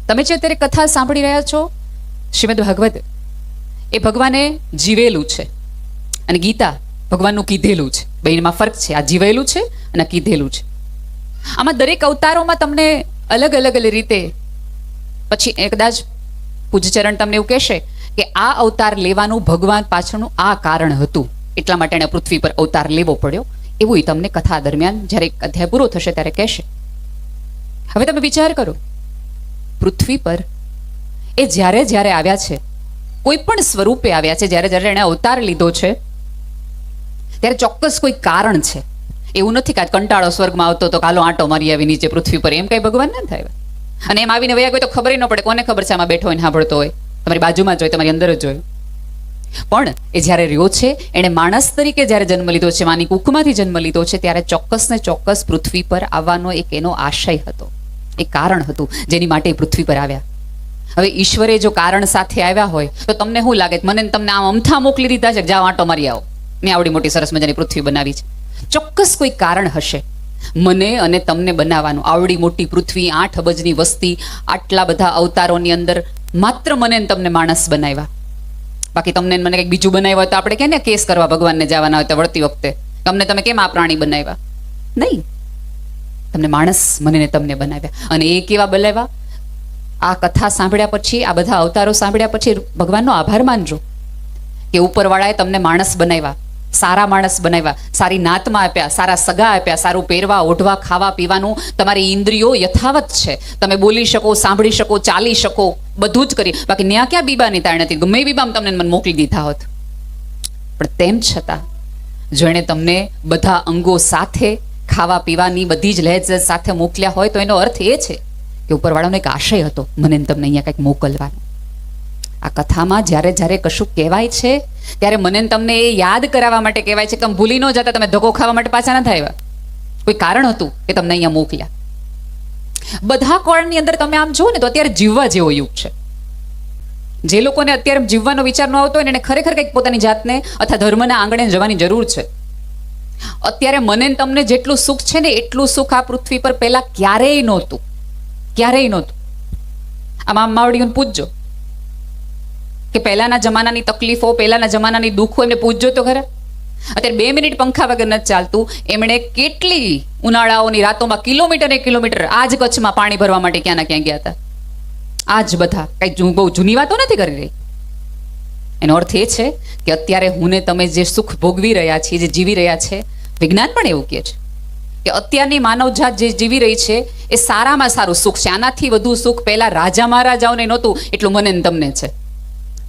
તમે જે અત્યારે કથા સાંભળી રહ્યા છો શ્રીમદ ભાગવત, એ ભગવાને જીવેલું છે અને ગીતા ભગવાનનું કીધેલું છે. બંનેમાં ફરક છે. આ જીવેલું છે અને કીધેલું છે. આમાં દરેક અવતારોમાં તમને અલગ અલગ રીતે, પછી કદાચ પૂજ્યચરણ તમને એવું કહેશે કે આ અવતાર લેવાનું ભગવાન પાછળનું આ કારણ હતું, એટલા માટે એણે પૃથ્વી પર અવતાર લેવો પડ્યો, એવું તમને કથા દરમિયાન જ્યારે અધ્યાય પૂરો થશે ત્યારે કહેશે. હવે તમે વિચાર કરો, પૃથ્વી પર એ જ્યારે જ્યારે આવ્યા છે, કોઈ પણ સ્વરૂપે આવ્યા છે, જ્યારે જ્યારે એણે અવતાર લીધો છે ત્યારે ચોક્કસ કોઈ કારણ છે. એવું નથી કે આ કંટાળો સ્વર્ગમાં આવતો તો કાલો આંટો મારી આવી નીચે પૃથ્વી પર, એમ કઈ ભગવાન ના થાય. અને એમ આવીને વયા કોઈ તો ખબર ન પડે, કોને ખબર છે આમાં બેઠો હોય સાંભળતો હોય, તમારી બાજુમાં જ હોય, તમારી અંદર જ હોય. પણ એ જ્યારે રહ્યો છે, એણે માણસ તરીકે જ્યારે જન્મ લીધો છે, માની કુખમાંથી જન્મ લીધો છે, ત્યારે ચોક્કસ ને ચોક્કસ પૃથ્વી પર આવવાનો એક એનો આશય હતો, એક કારણ હતું જેની માટે એ પૃથ્વી પર આવ્યા. હવે ઈશ્વરે જો કારણ સાથે આવ્યા હોય તો તમને શું લાગે, મને તમને આમ અમથા મોકલી દીધા છે, જાઓ આંટો મારી આવો, મેં આવડી મોટી સરસ મજાની પૃથ્વી બનાવી છે? ચોક્કસ કોઈ કારણ હશે મને અને તમને બનાવવાનું. આવડી મોટી પૃથ્વી, 8 અબજની વસ્તી, આટલા બધા અવતારોની અંદર માત્ર મને ને તમને માણસ બનાવ્યા. બાકી તમને મને કંઈક બીજું બનાવ્યા હોય તો આપણે કે ને કેસ કરવા ભગવાનને જવાના હોય તો વળતી વખતે, તમને તમે કેમ આ પ્રાણી બનાવ્યા? નહીં, તમને માણસ મને ને તમને બનાવ્યા. અને એ કેવા બનાવ્યા? આ કથા સાંભળ્યા પછી, આ બધા અવતારો સાંભળ્યા પછી ભગવાનનો આભાર માનજો કે ઉપરવાળાએ તમને માણસ બનાવ્યા, સારા માણસ બનાવ્યા, સારી નાતમાં આપ્યા, સારા સગા આપ્યા, સારું પહેરવા ઓઢવા ખાવા પીવાનું, તમારી ઇન્દ્રિયો યથાવત છે, તમે બોલી શકો, સાંભળી શકો, ચાલી શકો, બધું જ કરી. બાકી ન્યા ક્યાં બીબાની તાણ નથી, ગમે બીબામાં તમને મને મોકલી દીધા હોત. પણ તેમ છતાં જો એણે તમને બધા અંગો સાથે, ખાવા પીવાની બધી જ લહેજ સાથે મોકલ્યા હોય તો એનો અર્થ એ છે કે ઉપરવાળાનો એક આશય હતો, મને તમને અહીંયા કંઈક મોકલવાનો. આ કથામાં જ્યારે જ્યારે કશું કહેવાય છે ત્યારે મને તમને એ યાદ કરાવવા માટે કહેવાય છે કે તમે ભૂલી ન જતા, તમે ધક્કો ખાવા માટે પાછા ના થાય. કોઈ કારણ હતું કે તમને અહીંયા મોકલ્યા. બધા કોણની અંદર તમે આમ જુઓ ને તો અત્યારે જીવવા જેવો યુગ છે. જે લોકોને અત્યારે જીવવાનો વિચાર ન આવતો હોય એને ખરેખર કંઈક પોતાની જાતને અથવા ધર્મના આંગણે જવાની જરૂર છે. અત્યારે મને તમને જેટલું સુખ છે ને એટલું સુખ આ પૃથ્વી પર પહેલા ક્યારેય નહોતું, ક્યારેય નહોતું. આમાં માવડીઓને પૂછજો કે પહેલાના જમાનાની તકલીફો, પહેલાના જમાનાની દુઃખો એમને પૂછજો તો ખરા. અત્યારે 2 મિનિટ પંખા વગર નથી ચાલતું. એમણે કેટલી ઉનાળાઓની રાતોમાં કિલોમીટર આ જ કચ્છમાં પાણી ભરવા માટે ક્યાં ના ક્યાં ગયા હતા. આ જ બધા કઈ બહુ જૂની વાતો નથી કરી રહી. એનો અર્થ એ છે કે અત્યારે હું ને તમે જે સુખ ભોગવી રહ્યા છીએ, જે જીવી રહ્યા છે, વિજ્ઞાન પણ એવું કહે છે કે અત્યારની માનવજાત જે જીવી રહી છે એ સારામાં સારું સુખ છે. આનાથી વધુ સુખ પહેલા રાજા મહારાજાઓને નહોતું એટલું મને ને તમને છે.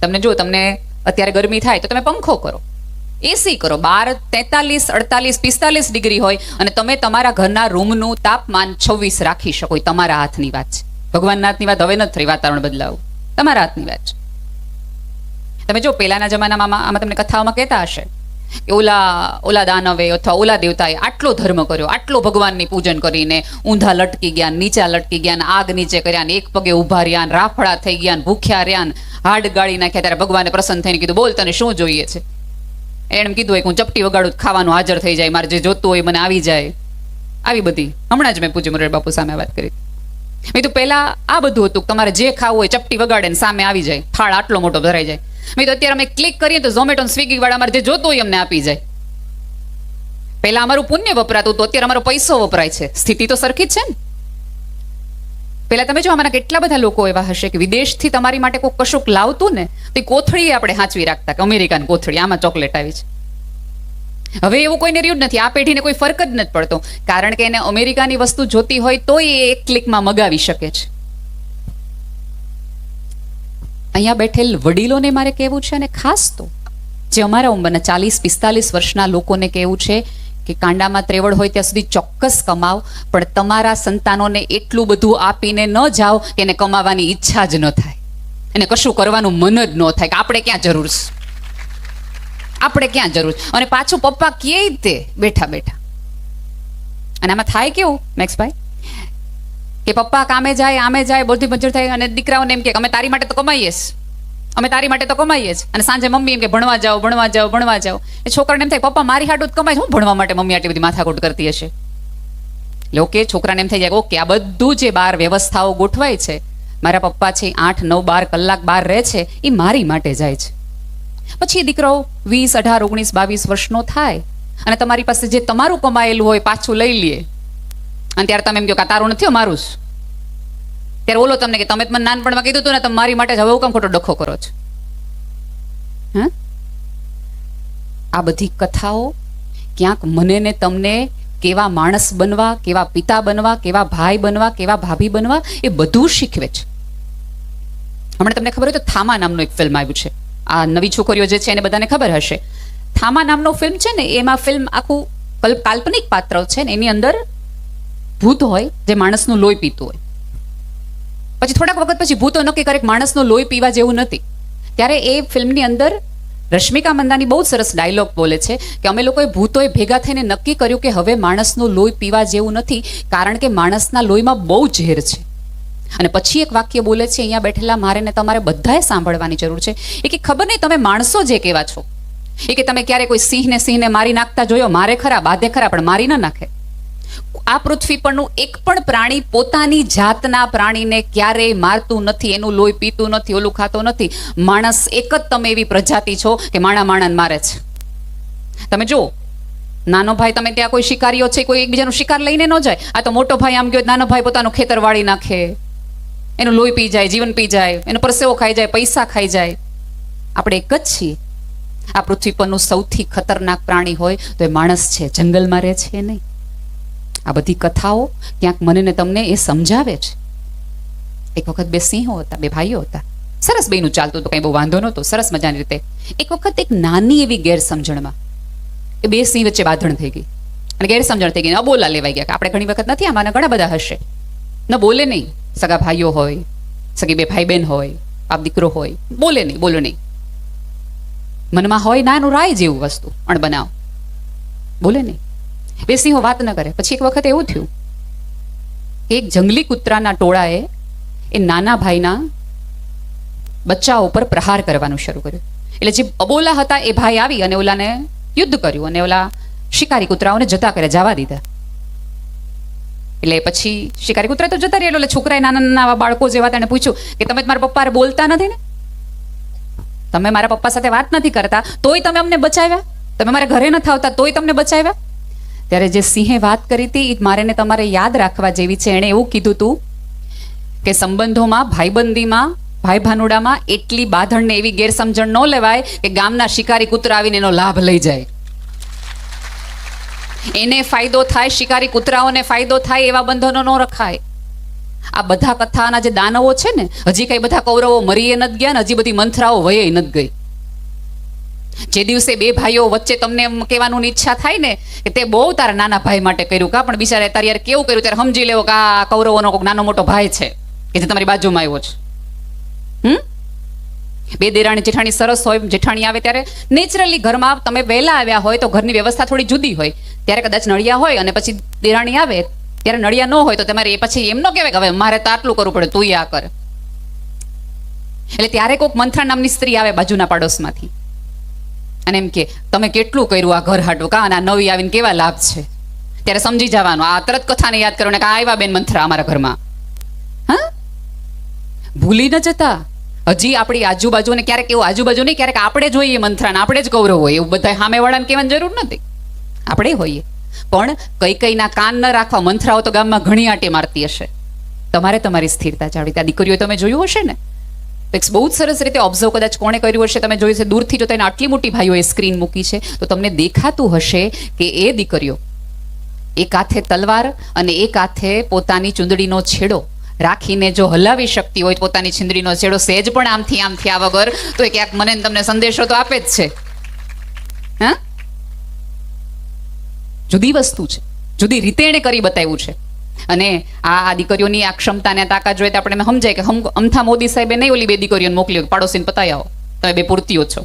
તમને જો, તમને અત્યારે ગરમી થાય તો તમે પંખો કરો, એસી કરો, 12, 43, 48, 45 ડિગ્રી હોય અને તમે તમારા ઘરના રૂમનું તાપમાન 26 રાખી શકો. તમારા હાથની વાત છે. ભગવાનના હાથની વાત હવે નથી રહી વાતાવરણ બદલાવું, તમારા હાથની વાત છે. તમે જો પહેલાના જમાનામાં આમાં તમને કથાઓમાં કહેતા હશે કે ઓલા દાનવે અથવા ઓલા દેવતાએ આટલો ધર્મ કર્યો, આટલો ભગવાનની પૂજન કરીને ઊંધા લટકી ગયા, નીચા લટકી ગયા, આગ નીચે કર્યા, એક પગે ઉભા રહ્યા, રાફડા થઈ ગયા, ભૂખ્યા રહ્યા, હાડ ગાળી નાખ્યા. ત્યારે ભગવાને પ્રસન્ન થઈને કીધું, બોલ તને શું જોઈએ છે? એણે કીધું હોય કે હું ચપટી વગાડું, ખાવાનું હાજર થઈ જાય, મારે જે જોતું હોય મને આવી જાય. આવી બધી હમણાં જ મેં પૂજ્ય મુરારી બાપુ સામે વાત કરી. મેં તો પહેલા આ બધું હતું, તમારે જે ખાવું હોય ચપટી વગાડે ને સામે આવી જાય, થાળ આટલો મોટો ભરાઈ જાય. મેં તો અત્યારે અમે ક્લિક કરીએ તો ઝોમેટો સ્વિગી વાળા અમારે જે જોતું હોય અમને આપી જાય. પહેલા અમારું પુણ્ય વપરાતું હતું, અત્યારે અમારો પૈસો વપરાય છે. સ્થિતિ તો સરખી જ છે ને. પહેલા તમે જો અમારા કેટલા બધા લોકો એવા હશે કે વિદેશથી તમારી માટે કોઈ કશુંક લાવતું ને તો કોથળી આપણે હાંચવી રાખતા કે અમેરિકાની કોથળી, આમાં ચોકલેટ આવી છે. હવે એવું કોઈને રહ્યું જ નથી. આ પેઢીને કોઈ ફરક જ નથી પડતો, કારણ કે એને અમેરિકાની વસ્તુ જોતી હોય તો એ એક ક્લિકમાં મગાવી શકે છે. અહીંયા બેઠેલ વડીલોને મારે કહેવું છે, અને ખાસ તો જે અમારા ઉંમરના 40-45 વર્ષના લોકોને કહેવું છે કે કાંડામાં ત્રેવડ હોય ત્યાં સુધી ચોક્કસ કમાવ, પણ તમારા સંતાનોને એટલું બધું આપીને ન જાઓ કે એને કમાવાની ઈચ્છા જ ન થાય, એને કશું કરવાનું મન જ ન થાય કે આપણે ક્યાં જરૂર છે, આપણે ક્યાં જરૂર. અને પાછું પપ્પા કહે તે બેઠા બેઠા. અને આમાં થાય કેવું મેક્સભાઈ કે પપ્પા કામે જાય, આમે જાય, બધી મજૂર થાય અને દીકરાઓને એમ કે અમે તારી માટે તો કમાઈએ જ, અમે તારી માટે તો કમાઈએ જ. અને સાંજે મમ્મી એમ કે ભણવા જાઓ, ભણવા જાઓ, ભણવા જાઓ. એ છોકરાને એમ થાય પપ્પા મારી હાટું જ કમાય, હું ભણવા માટે મમ્મી આટલી બધી માથાકૂટ કરતી હશે. એટલે ઓકે, છોકરાને એમ થઈ જાય ઓકે આ બધું જે બહાર વ્યવસ્થાઓ ગોઠવાય છે મારા પપ્પા છે 8, 9, 12 કલાક બહાર રહે છે, એ મારી માટે જાય છે. પછી એ દીકરો 20, 18, 19, 22 વર્ષનો થાય અને તમારી પાસે જે તમારું કમાયેલું હોય પાછું લઈ લે, અને ત્યારે તમે એમ કહો કે તારું નથી, મારું જ. ત્યારે ઓલો તમને કે તમે મને નાનપણમાં કીધું હતું ને, તમે મારી માટે હવે કેમ ખોટો ડખો કરો છો? હા, આ બધી કથાઓ ક્યાંક મને ને તમને કેવા માણસ બનવા, કેવા પિતા બનવા, કેવા ભાઈ બનવા, કેવા ભાભી બનવા, એ બધું શીખવે છે. હમણાં તમને ખબર હોય તો થામા નામનું એક ફિલ્મ આવ્યું છે. આ નવી છોકરીઓ જે છે એને બધાને ખબર હશે. થામા નામનો ફિલ્મ છે ને, એમાં ફિલ્મ આખું કાલ્પનિક પાત્ર છે ને, એની અંદર ભૂત હોય જે માણસનું લોહી પીતું હોય. પછી થોડાક વખત પછી ભૂતો નક્કી કરે કે માણસનું લોહી પીવા જેવું નથી. ત્યારે એ ફિલ્મની અંદર રશ્મિકા મંદાની બહુ સરસ ડાયલોગ બોલે છે કે અમે લોકોએ ભૂતોએ ભેગા થઈને નક્કી કર્યું કે હવે માણસનું લોહી પીવા જેવું નથી, કારણ કે માણસના લોહીમાં બહુ ઝેર છે. અને પછી એક વાક્ય બોલે છે, અહીંયા બેઠેલા મારે ને તમારે બધાએ સાંભળવાની જરૂર છે. એ કે ખબર નહીં તમે માણસો જે કેવા છો, એ કે તમે ક્યારે કોઈ સિંહને મારી નાખતા જોયો? મારે ખરા, બાધે ખરા, પણ મારી ન નાખે. આ પૃથ્વી પરનું એક પણ પ્રાણી પોતાની જાતના પ્રાણીને ક્યારેય મારતું નથી, એનું લોહી પીતું નથી, ઓલું ખાતું નથી. માણસ એક જ તમે એવી પ્રજાતિ છો કે માણાને મારે છે. તમે જો નાનો ભાઈ, તમે ત્યાં કોઈ શિકારીઓ છે, કોઈ એકબીજાનું શિકાર લઈને ન જાય. આ તો મોટો ભાઈ આમ ગયો, નાનો ભાઈ પોતાનું ખેતર વાળી નાખે, એનું લોહી પી જાય, જીવન પી જાય, એનો પરસેવો ખાઈ જાય, પૈસા ખાઈ જાય. આપણે એક જ છીએ. આ પૃથ્વી પરનું સૌથી ખતરનાક પ્રાણી હોય તો એ માણસ છે, જંગલમાં રહે છે નહીં. આ બધી કથાઓ ક્યાંક મને ને તમને એ સમજાવે છે. એક વખત બે સિંહો હતા, બે ભાઈઓ હતા, સરસ બેનું ચાલતું હતું, કંઈ બહુ વાંધો નહોતો, સરસ મજાની રીતે. એક વખત એક નાની એવી ગેરસમજણમાં એ બે સિંહ વચ્ચે બાંધણ થઈ ગઈ અને ગેરસમજણ થઈ ગઈ, અબોલા લેવાઈ ગયા. આપણે ઘણી વખત નથી, આમાંના ઘણા બધા હશે, ન બોલે નહીં. સગા ભાઈઓ હોય, સગી બે ભાઈ બહેન હોય, બાપ દીકરો હોય, બોલે નહીં, બોલો નહીં. મનમાં હોય નાનું રાય જેવું વસ્તુ, અણબનાવ, બોલે નહીં. બે સિંહો વાત ન કરે. પછી એક વખત એવું થયું કે એક જંગલી કૂતરાના ટોળાએ એ નાના ભાઈના બચ્ચા ઉપર પ્રહાર કરવાનું શરૂ કર્યું. એટલે જે અબોલા હતા એ ભાઈ આવી અને ઓલાને યુદ્ધ કર્યું અને ઓલા શિકારી કૂતરાઓને જતા કરે, જવા દીધા. એટલે પછી શિકારી કૂતરા તો જતા રહ્યા. એટલે છોકરાએ નાના નાના બાળકો જેવા તેને પૂછ્યું કે તમે મારા પપ્પા બોલતા નથી ને, તમે મારા પપ્પા સાથે વાત નથી કરતા, તોય તમે અમને બચાવ્યા, તમે મારા ઘરે નથી આવતા તોય તમને બચાવ્યા. ત્યારે જે સિંહે વાત કરી હતી એ મારે ને તમારે યાદ રાખવા જેવી છે. એણે એવું કીધું હતું કે સંબંધોમાં, ભાઈબંધીમાં, ભાઈ ભાનુડામાં એટલી બાંધણને એવી ગેરસમજણ ન લેવાય કે ગામના શિકારી કૂતરા આવીને એનો લાભ લઈ જાય. એને ફાયદો થાય, શિકારી કૂતરાઓને ફાયદો થાય એવા બંધનો ન રખાય. આ બધા કથાના જે દાનવો છે ને, હજી કઈ બધા કૌરવો મરીએ નથી ગયા ને હજી બધી મંથરાઓ વયે નથી ગઈ. જે દિવસે બે ભાઈઓ વચ્ચે તમને એમ કહેવાનું ઈચ્છા થાય ને કે તે બહુ તારા નાના ભાઈ માટે કર્યું, કા પણ બિચારે તારી યાર કેવું કર્યું, ત્યારે સમજી લેવો કે આ કૌરવોનો કોઈક નાનો મોટો ભાઈ છે કે જે તમારી બાજુમાં આવ્યો છે. બે દેરાણી જેઠાણી સરસ હોય, જેઠાણી આવે ત્યારે નેચરલી ઘરમાં તમે વહેલા આવ્યા હોય તો ઘરની વ્યવસ્થા થોડી જુદી હોય. ત્યારે કદાચ નળિયા હોય અને પછી દેરાણી આવે ત્યારે નળિયા ન હોય તો તમારે એ પછી એમ ન કહેવાય કે હવે મારે તો આટલું કરવું પડે, તું આ કર. એટલે ત્યારે કોઈક મંથરા નામની સ્ત્રી આવે બાજુના પાડોશમાંથી અને એમ કે તમે કેટલું કર્યું આ ઘર હાટું, કા અને આ નવી આવીને કેવા લાભ છે. ત્યારે સમજી જવાનું, આ તરત કથાને યાદ કરો ને કે આવ્યા બેન મંથરા અમારા ઘરમાં. હા, ભૂલી ન જતા. હજી આપણી આજુબાજુને ક્યારેક એવું, આજુબાજુ નહીં, ક્યારેક આપણે જોઈએ મંથરાને, આપણે જ કૌરવ હોય એવું બધા સામેવાળાને કહેવાની જરૂર નથી, આપણે હોઈએ. પણ કઈના કાન ન રાખવા. મંથરાઓ તો ગામમાં ઘણી આંટી મારતી હશે. તમારે તમારી સ્થિરતા જાળવી. ત્યાં દીકરીઓ તમે જોયું હશે ને, બહુ જ સરસ રીતે ઓબ્ઝર્વ કદાચ કોણે કર્યું હશે, તમે જોયું છે દૂરથી જોતા એને આટલી મોટી ભાઈઓએ સ્ક્રીન મૂકી છે તો તમને દેખાતું હશે કે એ દીકરીઓ એક હાથે તલવાર અને એક હાથે પોતાની ચૂંદડીનો છેડો રાખીને જો હલાવી શકતી હોય પોતાની ચૂંદડીનો છેડો સહેજ પણ આમથી આ વગર, તો એ ક્યાંક મને તમને સંદેશો તો આપે જ છે. હા, જુદી વસ્તુ છે, જુદી રીતે એને કરી બતાવ્યું છે. અને આ દીકરીઓની આ ક્ષમતાને તાકાત જોઈએ તો આપણે સમજાય કે અમથા મોદી સાહેબે નહીં ઓલી બે દીકરીઓને મોકલી પાડોશીને પતાવી આવો, તમે બે પૂરતીઓ છો.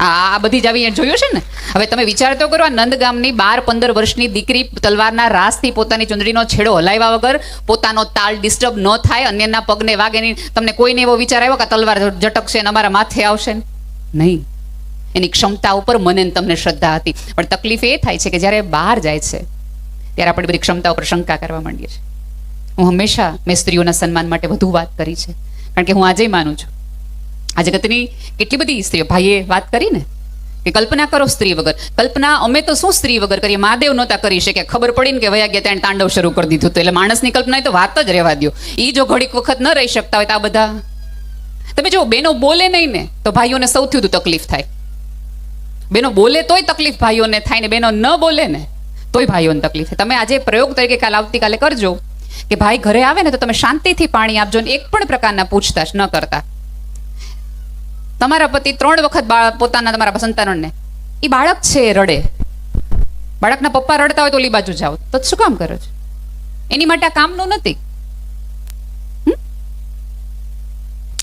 આ બધી જ આવી જોયું છે ને. હવે તમે વિચાર તો કરો, આ નંદગામની 12-15 વર્ષની દીકરી તલવારના રાસથી પોતાની ચૂંદડીનો છેડો હલાવ્યા વગર પોતાનો તાલ ડિસ્ટર્બ ન થાય, અન્યના પગને વાગે નહીં. તમને કોઈને એવો વિચાર આવ્યો કે તલવાર ઝટકશે અને અમારા માથે આવશે? નહીં. એની ક્ષમતા ઉપર મને તમને શ્રદ્ધા હતી. પણ તકલીફ એ થાય છે કે જ્યારે બહાર જાય છે ત્યારે આપણે બધી ક્ષમતા ઉપર શંકા કરવા માંડીએ છીએ. હું હંમેશા મેં સ્ત્રીઓના સન્માન માટે વધુ વાત કરી છે. કારણ કે હું આજે માનું છું, આ જગતની કેટલી બધી સ્ત્રીઓ, ભાઈએ વાત કરી ને કે કલ્પના કરો સ્ત્રી વગર. કલ્પના અમે તો શું સ્ત્રી વગર કરીએ, મહાદેવ નહોતા કરી શકે, ખબર પડી ને કે વયા ગયા ત્યાં તાંડવ શરૂ કરી દીધું હતું. એટલે માણસની કલ્પના તો વાત જ રહેવા દો. એ જો ઘડીક વખત ન રહી શકતા હોય તો આ બધા, તમે જો બેનો બોલે નહીં ને તો ભાઈઓને સૌથી વધુ તકલીફ થાય. બેનો બોલે તોય તકલીફ ભાઈઓને થાય ને બેનો ન બોલે ને તોય ભાઈઓને તકલીફ થાય. તમે આજે પ્રયોગ તરીકે કાલ આવતીકાલે કરજો કે ભાઈ ઘરે આવે ને તો તમે શાંતિથી પાણી આપજો ને એક પણ પ્રકારના પૂછતાછ ન કરતા. તમારા પતિ 3 વખત પોતાના તમારા સંતાનોને, એ બાળક છે રડે, બાળકના પપ્પા રડતા હોય તો ઓલી બાજુ જાઓ, તો શું કામ કરો છો? એની માટે આ કામનું નથી.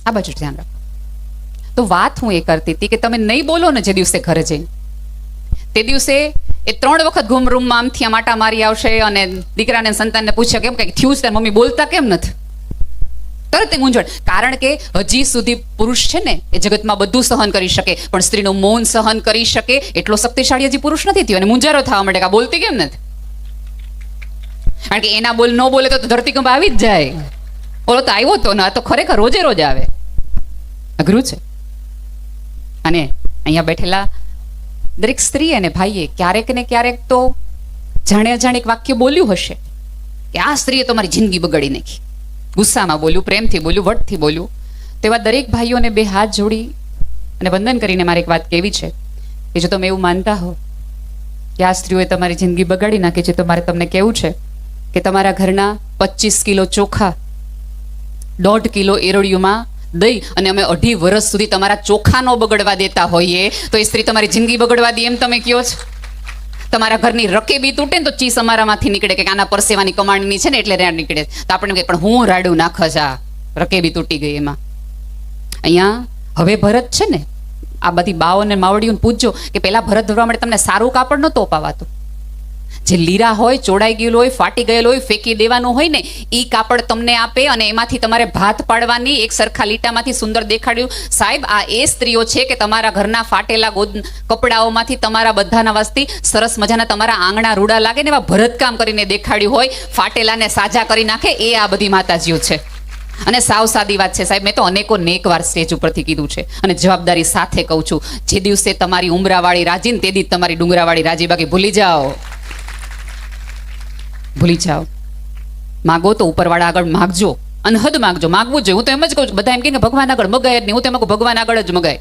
આ બાજુ ધ્યાન રાખો. તો વાત હું એ કરતી હતી કે તમે નહીં બોલો ને જે દિવસે ઘરે જઈને, તે દિવસે એ 3 વખત ઘૂમ રૂમમાં આમથી આમ આટા મારી આવશે અને દીકરાને સંતાનને પૂછ્યા કેમ કંઈક થયું છે મમ્મી, બોલતા કેમ નથી? તરત મૂંઝવણ. કારણ કે હજી સુધી પુરુષ છે ને એ જગતમાં બધું સહન કરી શકે, પણ સ્ત્રીનું મૌન સહન કરી શકે એટલો શક્તિશાળી હજી પુરુષ નથી થયો. અને મૂંઝારો થવા માંડે કે આ બોલતી કેમ નથી? કારણ કે એના બોલ ન બોલે તો ધરતીકંપ આવી જ જાય. ઓલો તો આવ્યો તો ને, આ તો ખરેખર રોજે રોજ આવે. અઘરું છે. અને અહીંયા બેઠેલા દરેક સ્ત્રી અને ભાઈએ ક્યારેક ને ક્યારેક તો જાણે અજાણે એક વાક્ય બોલ્યું હશે કે આ સ્ત્રીએ તો મારી જિંદગી બગાડી નાખી. ગુસ્સામાં બોલ્યું, પ્રેમથી બોલ્યું, વટથી બોલ્યું. તો એવા દરેક ભાઈઓને 2 હાથ જોડી અને વંદન કરીને મારે એક વાત કહેવી છે કે જો તમે એવું માનતા હો કે આ સ્ત્રીઓએ તમારી જિંદગી બગાડી નાખી છે, તો મારે તમને કહેવું છે કે તમારા ઘરના 25 કિલો ચોખા 1.5 કિલો એરડિયુંમાં દઈ અને અમે 2.5 વર્ષ સુધી તમારા ચોખા ન બગડવા દેતા હોઈએ તો એ સ્ત્રી તમારી જિંદગી બગડવા દે એમ તમે કહો છો? તમારા ઘરની રકેબી તૂટે ને તો ચીસ અમારામાંથી નીકળે કે આના પરસેવાની કમાણીની છે ને એટલે રેડ નીકળે. તો આપણે કહે પણ હું રાડું નાખસ, આ રકેબી તૂટી ગઈ એમાં. અહીંયા હવે ભરત છે ને, આ બધી બાઓ અને માવડીઓને પૂછજો કે પેલા ભરત ધરવા માટે તમને સારું કાપડ નહોતું અપાવાતું. જે લીરા હોય, ચોડાઈ ગયેલું હોય, ફાટી ગયેલું હોય, ફેંકી દેવાનું હોય ને એ કાપડ તમને આપે અને એમાંથી તમારે ભાત પાડવાની, એક સરખા લીટામાંથી સુંદર દેખાડ્યું. સાહેબ, આ એ સ્ત્રીઓ છે કે તમારા ઘરના ફાટેલા કપડાઓમાંથી તમારા બધાના વાસ્તી સરસ મજાના તમારા આંગણા રૂડા લાગે ને એવા ભરતકામ કરીને દેખાડ્યું હોય, ફાટેલાને સાજા કરી નાખે, એ આ બધી માતાજીઓ છે. અને સાવ સાદી વાત છે સાહેબ, મેં તો અનેકો વાર સ્ટેજ ઉપરથી કીધું છે અને જવાબદારી સાથે કહું છું, જે દિવસે તમારી ઉમરાવાળી રાજી ને તે દિવસ તમારી ડુંગરાવાળી રાજી. બાકી ભૂલી જાઓ, ભૂલી જાઓ. માગો તો ઉપરવાળા આગળ માગજો, અનહદ માગજો, માગવું જોઈએ. હું તો એમ જ કહું છું, બધા એમ કે ભગવાન આગળ મગાય જ નહીં, હું તો એમ કહું ભગવાન આગળ જ મગાય.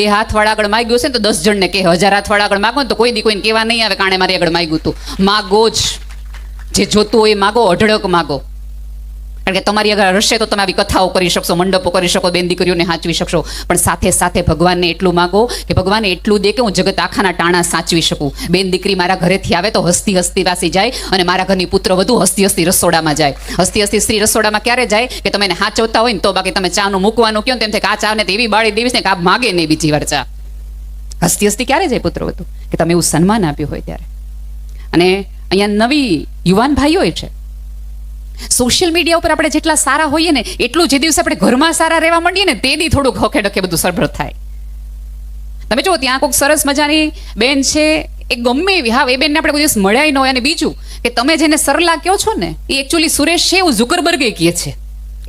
2 હાથવાળા આગળ માગ્યું છે ને તો 10 જણને કે, 1000 હાથવાળા આગળ માગો ને તો કોઈ દી કોઈને કહેવા નહીં આવે કાણે મારી આગળ માગ્યું હતું. માગો જ, જે જોતું હોય માગો, અઢળક માગો. કારણ કે તમારી આગળ હશે તો તમે આવી કથાઓ કરી શકશો, મંડપો કરી શકો, બેન દીકરીઓને સાચવી શકશો. પણ સાથે સાથે ભગવાનને એટલું માગો કે ભગવાન એટલું દે કે હું જગત આખાના ટાણા સાચવી શકું. બેન દીકરી મારા ઘરેથી આવે તો હસતી હસતી વાસી જાય અને મારા ઘરની પુત્ર વધુ હસતી હસતી રસોડામાં જાય. હસતી હસતી સ્ત્રી રસોડામાં ક્યારે જાય કે તમે એને હાચવતા હોય ને તો. બાકી તમે ચાનું મૂકવાનું કહો તેમ થાય કે આ ચા ને એવી બાળી દેવીશ ને કે આ માગે નહીં બીજી વાર ચા. હસતી હસતી ક્યારે જાય પુત્ર વધુ? કે તમે એવું સન્માન આપ્યું હોય ત્યારે. અને અહીંયા નવી યુવાન ભાઈઓ છે, સોશિયલ મીડિયા ઉપર આપણે જેટલા સારા હોઈએ ને એટલું જે દિવસે આપણે ઘરમાં સારા રહેવા માંડીએ ને તે દી થોડુંક હખે ડખે બધું સરભર થાય. તમે જુઓ ત્યાં કોઈક સરસ મજાની બેન છે, એ ગમે એવી, હા એ બેનને આપણે કોઈ દિવસ મળ્યા ન હોય. અને બીજું કે તમે જેને સરલા કહો છો ને એ એકચ્યુઅલી સુરેશ છે એવું ઝુકરબર્ગે કહે છે.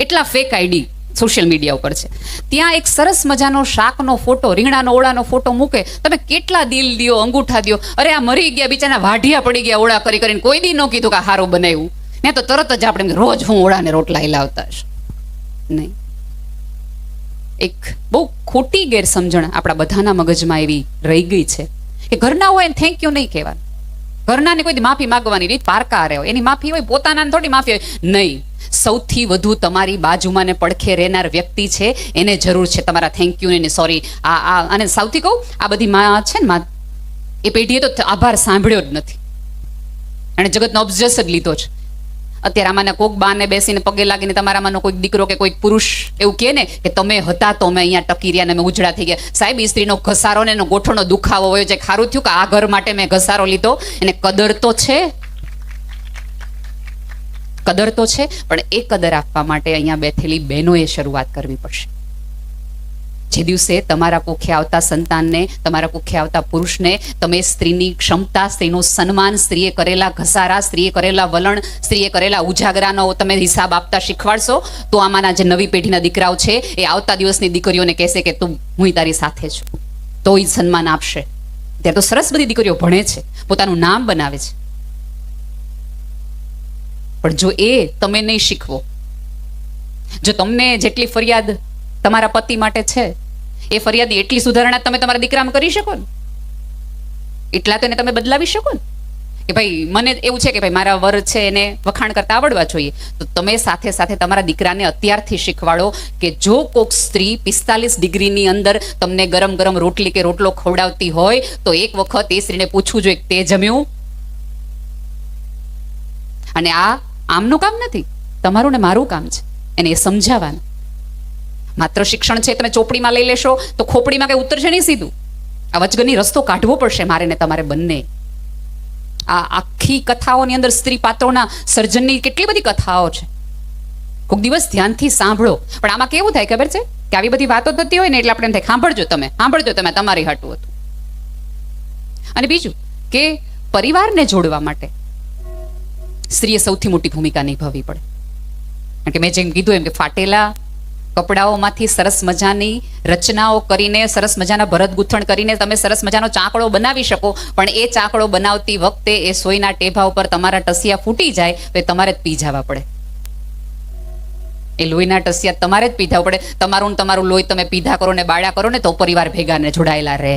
એટલા ફેક આઈડી સોશિયલ મીડિયા ઉપર છે. ત્યાં એક સરસ મજાનો શાકનો ફોટો, રીંગણાનો ઓળાનો ફોટો મૂકે, તમે કેટલા દિલ દિયો, અંગૂઠા દિયો, અરે આ મરી ગયા બિચારા, વાઢિયા પડી ગયા ઓળા કરી કરીને, કોઈ દી ન કીધું કે હારું બનાવ્યું ને. તો તરત જ આપણે રોજ હું ઓળાને રોટલા લાવતા હશે નહીં. એક બહુ ખોટી ગેરસમજણ આપણા બધાના મગજમાં એવી રહી ગઈ છે કે ઘરના હોય ને થેન્ક યુ નહીં કહેવાનું. ઘરનાને કોઈ માફી માંગવાની રીત પારકા રહ્યો, એની માફી હોય, પોતાના થોડી માફી હોય નહીં. સૌથી વધુ તમારી બાજુમાં ને પડખે રહેનાર વ્યક્તિ છે એને જરૂર છે તમારા થેન્ક યુ ને સોરી. અને સૌથી કહું, આ બધી માં છે ને માં, એ પેઢીએ તો આભાર સાંભળ્યો જ નથી, એને જગતનો ઓબ્જેસ જ લીધો છે. અત્યારે આમાંના કોઈક બાને બેસીને પગે લાગીને તમારામાંનો કોઈક દીકરો કે કોઈક પુરુષ એવું કહે ને કે તમે હતા તો અમે અહીંયા ટકી રહ્યા ને અમે ઉજળા થઈ ગયા. સાહેબ, એ સ્ત્રીનો ઘસારો ને એનો ગોઠણનો દુખાવો હોય છે. ખારું થયું કે આ ઘર માટે મેં ઘસારો લીધો. એને કદર તો છે, કદર તો છે, પણ એ કદર આપવા માટે અહીંયા બેઠેલી બહેનોએ શરૂઆત કરવી પડશે. જે દિવસે તમારા કુખે આવતા સંતાનને, તમારા કુખે આવતા પુરુષને તમે સ્ત્રીની ક્ષમતા, સ્ત્રીનું સન્માન, સ્ત્રીએ કરેલા ઘસારા, સ્ત્રીએ કરેલા વલણ, સ્ત્રીએ કરેલા ઉજાગરાનો તમે હિસાબ આપતા શીખવાડશો, તો આમાંના જે નવી પેઢીના દીકરાઓ છે એ આવતા દિવસની દીકરીઓને કહેશે કે તું હું તારી સાથે છું, તો એ સન્માન આપશે. ત્યાં તો સરસ બધી દીકરીઓ ભણે છે, પોતાનું નામ બનાવે છે. પણ જો એ તમે નહીં શીખવો, જો તમને જેટલી ફરિયાદ તમારા પતિ માટે છે એ ફરિયાદ એટલી સુધારણા તમે તમારા દીકરામાં કરી શકો ને, એટલા તો એને તમે બદલાવી શકો ને. કે ભાઈ મને એવું છે કે ભાઈ મારા વર છે એને વખાણ કરતા આવડવા જોઈએ, તો તમે સાથે સાથે તમારા દીકરાને અત્યારથી શીખવાડો કે જો કોક સ્ત્રી 45 ડિગ્રીની અંદર તમને ગરમ ગરમ રોટલી કે રોટલો ખવડાવતી હોય તો એક વખત એ સ્ત્રીને પૂછવું જોઈએ તે જમ્યું. અને આ આમનું કામ નથી, તમારું ને મારું કામ છે એને એ સમજાવવાનું. માત્ર શિક્ષણ છે તમે ચોપડીમાં લઈ લેશો તો ખોપડીમાં કઈ ઉતરશે નહીં સીધું. આ વચગની રસ્તો કાઢવો પડશે મારે ને તમારે બંને. આ આખી કથાઓની અંદર સ્ત્રી પાત્રોના સર્જનની કેટલી બધી કથાઓ છે, કોઈક દિવસ ધ્યાનથી સાંભળો. પણ આમાં કેવું થાય ખબર છે કે આવી બધી વાતો થતી હોય ને એટલે આપણે એમ થાય સાંભળજો તમે તમારી હાટું હતું. અને બીજું કે પરિવારને જોડવા માટે સ્ત્રીએ સૌથી મોટી ભૂમિકા નિભાવવી પડે. કારણ કે મેં જેમ કીધું એમ કે ફાટેલા કપડાઓમાંથી સરસ મજાની રચનાઓ કરીને, સરસ મજાના ભરત ગૂંથણ કરીને તમે સરસ મજાનો ચાકડો બનાવી શકો, પણ એ ચાકડો બનાવતી વખતે એ સોયના ટેભા ઉપર તમારા ટસિયા ફૂટી જાય તો એ તમારે જ પી જવા પડે. એ લોહીના ટસિયા તમારે જ પીધા પડે. તમારું લોહી તમે પીધા કરો ને બાળ્યા કરો ને તો પરિવાર ભેગા ને જોડાયેલા રહે.